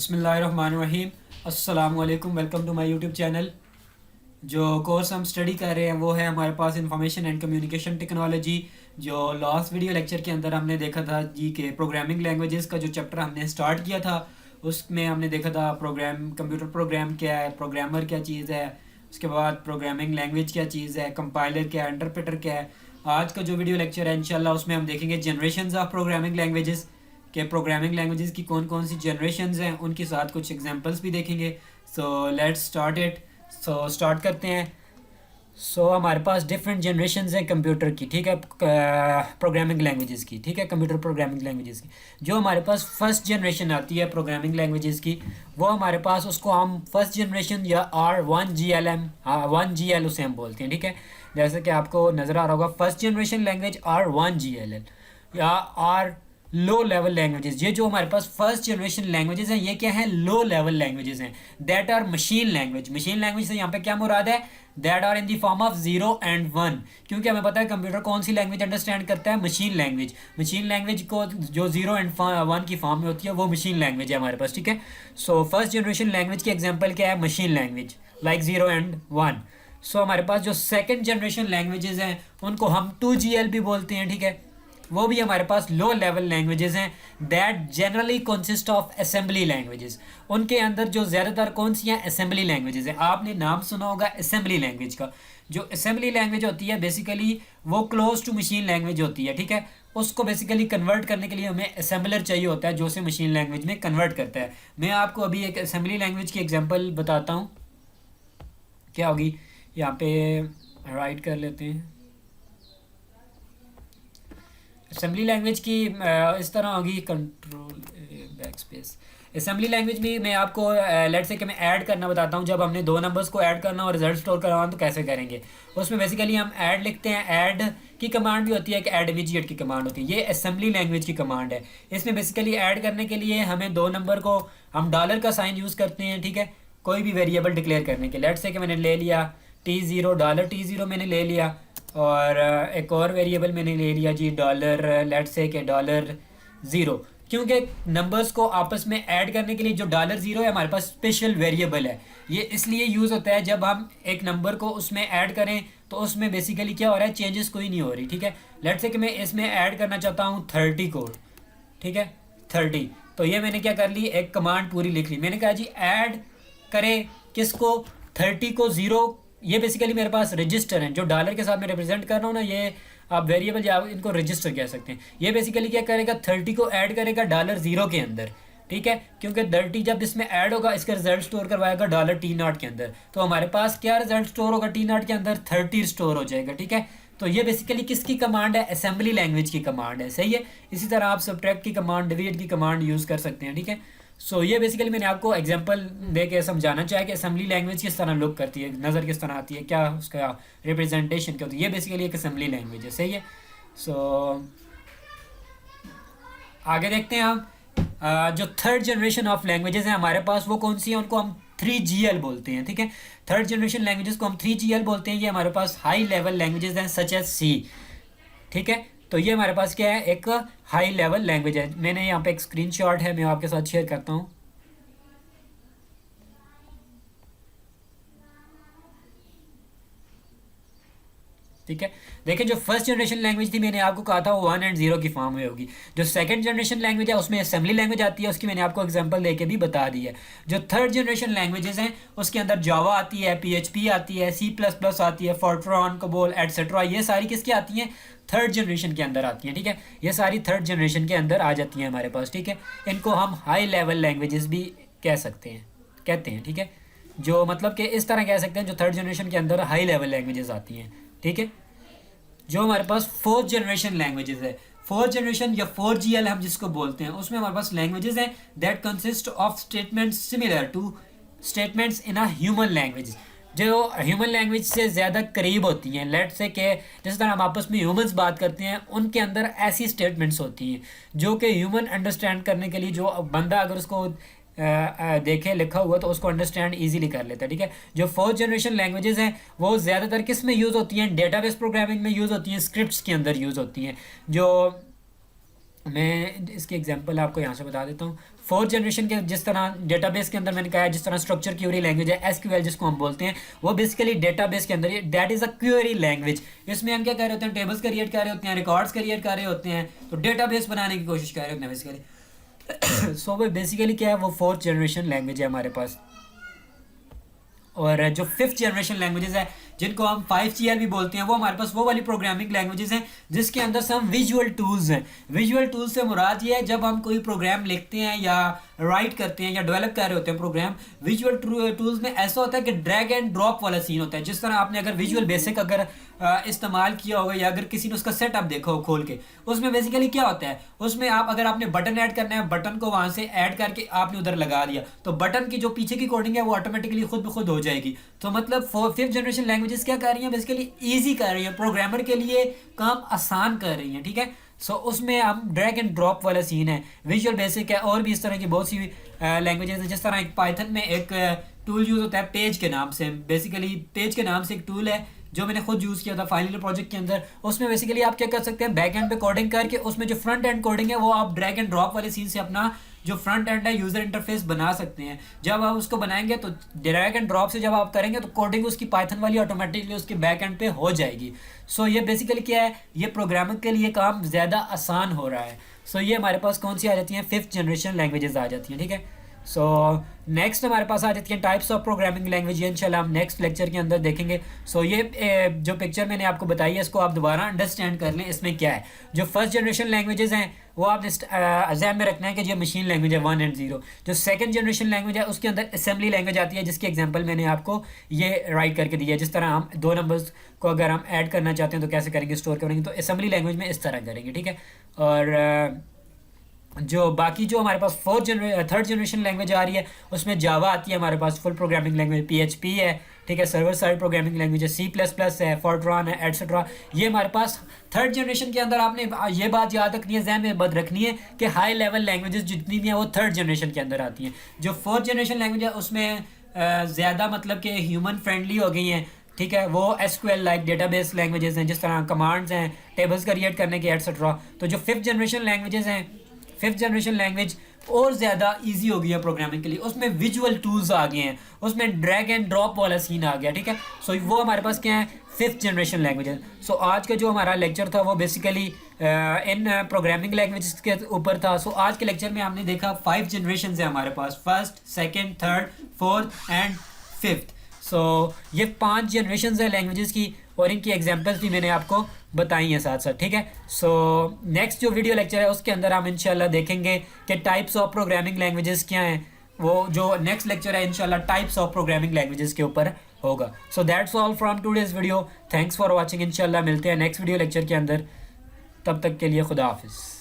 बिस्मिल्लाहिर्रहमानिर्रहीम। अस्सलामुअलैकुम, welcome to my YouTube channel. जो कोर्स हम स्टडी कर रहे हैं वो है हमारे पास इंफॉर्मेशन एंड कम्युनिकेशन टेक्नोलॉजी। जो लास्ट वीडियो लेक्चर के अंदर हमने देखा था जी के प्रोग्रामिंग लैंग्वेजेस का जो चैप्टर हमने स्टार्ट किया था उसमें हमने देखा था कंप्यूटर प्रोग्राम क्या है, प्रोग्रामर क्या चीज़ है, उसके बाद प्रोग्रामिंग लैंग्वेज क्या चीज़ है, कंपाइलर क्या है, इंटरप्रेटर क्या है। आज का जो वीडियो लेक्चर है इंशाल्लाह उसमें हम देखेंगे जनरेशंस ऑफ प्रोग्रामिंग लैंग्वेजेस के प्रोग्रामिंग लैंग्वेजेस की कौन कौन सी जनरेशंस हैं, उनके साथ कुछ एग्जांपल्स भी देखेंगे। So let's start it. So start करते हैं। हमारे पास डिफरेंट जनरेशंस हैं कंप्यूटर की, ठीक है, प्रोग्रामिंग लैंग्वेजेस की, ठीक है, कंप्यूटर प्रोग्रामिंग लैंग्वेजेस की। जो हमारे पास फर्स्ट जनरेशन आती है प्रोग्रामिंग लैंग्वेजेस की, वो हमारे पास उसको हम फर्स्ट जनरेशन या R1GLM 1GL उसे हम बोलते हैं, ठीक है। जैसे कि आपको नज़र आ रहा होगा फर्स्ट जनरेशन लैंग्वेज R1GLL या आर लो लेवल लैंग्वेजेस। ये जो हमारे पास फर्स्ट जनरेशन लैंग्वेजेस हैं ये क्या है, लो लेवल लैंग्वेजेस हैं। That are machine language. Machine language से यहाँ पे क्या मुराद है, that are in the form of 0 and 1, क्योंकि हमें पता है कंप्यूटर कौन सी लैंग्वेज अंडरस्टैंड करता है, मशीन लैंग्वेज। मशीन लैंग्वेज को जो 0 and 1 की फॉर्म में होती है वो मशीन लैंग्वेज है हमारे पास, ठीक है। सो फर्स्ट जनरेशन लैंग्वेज की एग्जाम्पल क्या है, मशीन लैंग्वेज लाइक 0 and 1। सो हमारे पास जो सेकेंड जनरेशन लैंग्वेजेस हैं उनको हम 2GL भी बोलते हैं, ठीक है। वो भी हमारे पास लो लेवल लैंग्वेजेस हैं that generally consist of assembly languages. उनके अंदर जो ज़्यादातर कौन सी हैं, असेंबली लैंग्वेजेस हैं। आपने नाम सुना होगा असेंबली लैंग्वेज का। जो असेंबली लैंग्वेज होती है बेसिकली वो क्लोज टू मशीन लैंग्वेज होती है, ठीक है। उसको बेसिकली कन्वर्ट करने के लिए हमें असेंबलर चाहिए होता है जो उसे मशीन लैंग्वेज में कन्वर्ट करता है। मैं आपको अभी एक असेंबली लैंग्वेज की एग्जाम्पल बताता हूँ। क्या होगी, यहाँ पे राइट कर लेते हैं। असेंबली लैंग्वेज की इस तरह होगी, control back space. Assembly language में मैं आपको लेट से कि मैं ऐड करना बताता हूँ। जब हमने दो नंबर्स को ऐड करना और रिजल्ट स्टोर करवाना तो कैसे करेंगे। उसमें बेसिकली हम ऐड लिखते हैं। ऐड की कमांड भी होती है, एक ऐड इमीडिएट की कमांड होती है। ये असेंबली लैंग्वेज की कमांड है। इसमें बेसिकली ऐड करने के लिए हमें दो नंबर को हम डॉलर का साइन यूज़ करते हैं, ठीक है, कोई भी वेरिएबल डिक्लेयर करने के। लेट से कि मैंने ले लिया T0, डॉलर T0 मैंने ले लिया, और एक और वेरिएबल मैंने ले लिया जी डॉलर, लेट से के $0, क्योंकि नंबर्स को आपस में ऐड करने के लिए जो $0 है हमारे पास स्पेशल वेरिएबल है। ये इसलिए यूज़ होता है जब हम एक नंबर को उसमें ऐड करें तो उसमें बेसिकली क्या हो रहा है, चेंजेस कोई नहीं हो रही, ठीक है। लेट से कि मैं इसमें ऐड करना चाहता हूँ 30 को, ठीक है, 30। तो ये मैंने क्या कर ली, एक कमांड पूरी लिख ली। मैंने कहा जी ऐड करें किसको, 30 को 0। ये बेसिकली मेरे पास रजिस्टर हैं जो डॉलर के साथ मैं रिप्रेजेंट कर रहा हूँ ना, ये आप वेरिएबल या इनको रजिस्टर कह सकते हैं। ये बेसिकली क्या करेगा, 30 को ऐड करेगा $0 के अंदर, ठीक है, क्योंकि 30 जब इसमें ऐड होगा इसका रिजल्ट स्टोर करवाएगा $T0 के अंदर। तो हमारे पास क्या रिजल्ट स्टोर होगा T0 के अंदर, 30 स्टोर हो जाएगा, ठीक है। तो ये बेसिकली किसकी कमांड है, असेंबली लैंग्वेज की कमांड है, सही है। इसी तरह आप सब्ट्रैक्ट की कमांड, डिवीड की कमांड यूज़ कर सकते हैं, ठीक है। सो ये बेसिकली मैंने आपको एग्जांपल दे के समझाना चाहा कि असेंबली लैंग्वेज किस तरह लुक करती है, नज़र किस तरह आती है, क्या उसका रिप्रेजेंटेशन क्या होती है। ये बेसिकली एक असेंबली लैंग्वेज है, सही है। सो आगे देखते हैं हम। जो थर्ड जनरेशन ऑफ लैंग्वेजेस हैं हमारे पास वो कौन सी है, उनको हम 3GL बोलते हैं, ठीक है। थर्ड जनरेशन लैंग्वेजेस को हम 3GL बोलते हैं। ये हमारे पास हाई लेवल लैंग्वेजेस हैं सच एज C, ठीक है। तो ये हमारे पास क्या है, एक हाई लेवल लैंग्वेज है। मैंने यहाँ पे एक स्क्रीनशॉट है, मैं आपके साथ शेयर करता हूँ, ठीक है। देखिए जो फर्स्ट जनरेशन लैंग्वेज थी मैंने आपको कहा था वो 1 and 0 की फॉर्म में होगी। जो सेकंड जनरेशन लैंग्वेज है उसमें असेंबली लैंग्वेज आती है, उसकी मैंने आपको एग्जांपल देके भी बता दी है। जो थर्ड जनरेशन लैंग्वेजेस हैं उसके अंदर जावा आती है, PHP आती है, C++ आती है, फोर्ट्रॉन, कोबोल एटसेट्रा। ये सारी किसकी आती हैं, थर्ड जनरेशन के अंदर आती हैं, ठीक है। ये सारी थर्ड जनरेशन के अंदर आ जाती हैं हमारे पास, ठीक है। इनको हम हाई लेवल लैंग्वेजेस भी कह सकते हैं, कहते हैं, ठीक है। जो मतलब कि इस तरह कह सकते हैं जो थर्ड जनरेशन के अंदर हाई लेवल लैंग्वेजेस आती हैं, ठीक है। जो हमारे पास फोर्थ जनरेशन लैंग्वेजेस है, फोर्थ जनरेशन या 4GL हम जिसको बोलते हैं, उसमें हमारे पास लैंग्वेजेस हैं that consist of statements similar two statements in a human language, जो ह्यूमन लैंग्वेज से ज़्यादा करीब होती हैं। लेट से के जिस तरह हम आपस में ह्यूमंस बात करते हैं उनके अंदर ऐसी स्टेटमेंट्स होती हैं जो कि ह्यूमन अंडरस्टैंड करने के लिए, जो बंदा अगर उसको देखे लिखा हुआ तो उसको अंडरस्टैंड इजीली कर लेता है, ठीक है। जो फोर्थ जनरेशन लैंग्वेजेस हैं वो ज़्यादातर किस में यूज़ होती हैं, डेटाबेस प्रोग्रामिंग में यूज़ होती हैं, स्क्रिप्ट्स के अंदर यूज़ होती हैं। जो मैं इसकी एग्जांपल आपको यहाँ से बता देता हूँ। फोर्थ जनरेशन के जिस तरह डेटाबेस के अंदर मैंने कहा है, जिस तरह स्ट्रक्चर क्यूरी लैंग्वेज है एसक्यूएल जिसको हम बोलते हैं, वो बेसिकली डेटाबेस के अंदर that is a Curie language. इसमें हम क्या कर रहे होते हैं, टेबल्स क्रिएट कर रहे होते हैं, रिकॉर्ड्स क्रिएट कर रहे होते हैं, तो डेटाबेस बनाने की कोशिश कर रहे होते हैं बेसिकली। सो वो बेसिकली क्या है, वो फोर्थ जनरेशन लैंग्वेज है हमारे पास। और जो फिफ्थ जनरेशन लैंग्वेजेस है जिनको हम 5GL भी बोलते हैं, वो हमारे पास वो वाली प्रोग्रामिंग लैंग्वेजेस हैं जिसके अंदर से हम विजुअल टूल्स हैं। विजुअल टूल्स से मुराद ये है जब हम कोई प्रोग्राम लिखते हैं या राइट करते हैं या डेवलप कर रहे होते हैं प्रोग्राम, विजुअल टूल्स में ऐसा होता है कि ड्रैग एंड ड्रॉप वाला सीन होता है। जिस तरह आपने अगर विजुअल बेसिक अगर इस्तेमाल किया होगा या अगर किसी ने उसका सेटअप देखा हो खोल के, उसमें बेसिकली क्या होता है, उसमें आप अगर आपने बटन ऐड करना है, बटन को वहां से ऐड करके आपने उधर लगा दिया तो बटन की जो पीछे की कोडिंग है वो ऑटोमेटिकली खुद ब खुद हो जाएगी। तो मतलब फिफ्थ जनरेशन लैंग्वेजेस क्या कर रही हैं, बेसिकली ईजी कर रही है, प्रोग्रामर के लिए काम आसान कर रही हैं, ठीक है। सो उसमें हम ड्रैग एंड ड्रॉप वाला सीन है, विजुअल बेसिक है, और भी इस तरह की बहुत सी लैंग्वेजेस हैं। जिस तरह एक पाइथन में एक टूल यूज़ होता है पेज के नाम से, बेसिकली पेज के नाम से एक टूल है जो मैंने खुद यूज़ किया था फाइनल प्रोजेक्ट के अंदर। उसमें बेसिकली आप क्या कर सकते हैं, बैक एंड पे कोडिंग करके उसमें जो फ्रंट एंड कोडिंग है वो आप ड्रैग एंड ड्रॉप वाले सीन से अपना जो फ्रंट एंड है यूज़र इंटरफेस बना सकते हैं। जब आप उसको बनाएंगे तो ड्रैग एंड ड्रॉप से जब आप करेंगे तो कोडिंग उसकी पाइथन वाली ऑटोमेटिकली उसके बैक एंड पे हो जाएगी। सो ये बेसिकली क्या है, ये प्रोग्रामर के लिए काम ज़्यादा आसान हो रहा है। सो ये हमारे पास कौन सी आ जाती हैं, फिफ्थ जनरेशन लैंग्वेजेस आ जाती हैं, ठीक है। सो नेक्स्ट हमारे पास आ जाती हैं टाइप्स ऑफ प्रोग्रामिंग लैंग्वेज। ये इंशाल्लाह हम नेक्स्ट लेक्चर के अंदर देखेंगे। सो ये जो पिक्चर मैंने आपको बताई है इसको आप दोबारा अंडरस्टैंड कर लें, इसमें क्या है। जो फर्स्ट जनरेशन लैंग्वेजेस हैं वो आपने अज़हन में रखना है कि ये मशीन लैंग्वेज है 1 और 0। जो सेकंड जनरेशन लैंग्वेज है उसके अंदर असेंबली लैंग्वेज आती है, जिसकी एग्जांपल मैंने आपको ये राइट करके दी है। जिस तरह हम दो नंबर्स को अगर हम ऐड करना चाहते हैं तो कैसे करेंगे, स्टोर करेंगे, तो असेंबली लैंग्वेज में इस तरह करेंगे, ठीक है। और जो बाकी जो हमारे पास थर्ड जनरेशन लैंग्वेज आ रही है उसमें जावा आती है हमारे पास, फुल प्रोग्रामिंग लैंग्वेज, PHP है, ठीक है, सर्वर साइड प्रोग्रामिंग लैंग्वेज है, C++ है, फोर्ट्रॉन है, एटसेट्रा। ये हमारे पास थर्ड जनरेशन के अंदर। आपने ये बात याद रखनी है, ज़हन में बद रखनी है कि हाई लेवल लैंग्वेजेस जितनी भी हैं वो थर्ड जनरेशन के अंदर आती हैं। जो फोर्थ जनरेशन लैंग्वेज है उसमें ज़्यादा मतलब कि ह्यूमन फ्रेंडली हो गई हैं, ठीक है। वो SQL लाइक डेटाबेस लैंग्वेजेस हैं, जिस तरह कमांड्स हैं, टेबल्स क्रिएट करने के एटसेट्रा। तो जो फिफ्थ जनरेशन लैंग्वेजेस हैं, फिफ्थ जनरेशन लैंग्वेज और ज़्यादा इजी हो गई है प्रोग्रामिंग के लिए। उसमें विजुअल टूल्स आ गए हैं, उसमें ड्रैग एंड ड्रॉप वाला सीन आ गया, ठीक है। सो वो हमारे पास क्या है, फिफ्थ जनरेशन लैंग्वेज है। सो आज का जो हमारा लेक्चर था वो बेसिकली इन प्रोग्रामिंग लैंग्वेज के ऊपर था। सो आज के लेक्चर में हमने देखा 5 जनरेशन है हमारे पास, first, second, third, fourth and fifth. So ये 5 जनरेशन है लैंग्वेजेस की, और इनकी एग्जांपल्स भी मैंने आपको बताई हैं साथ साथ, ठीक है। सो नेक्स्ट जो वीडियो लेक्चर है उसके अंदर हम इंशाल्लाह देखेंगे कि टाइप्स ऑफ प्रोग्रामिंग लैंग्वेजेस क्या हैं। वो जो नेक्स्ट लेक्चर है इंशाल्लाह टाइप्स ऑफ प्रोग्रामिंग लैंग्वेजेस के ऊपर होगा। So that's all from today's video. Thanks for watching. इंशाल्लाह मिलते हैं नेक्स्ट वीडियो लेक्चर के अंदर। तब तक के लिए खुदा हाफिज़।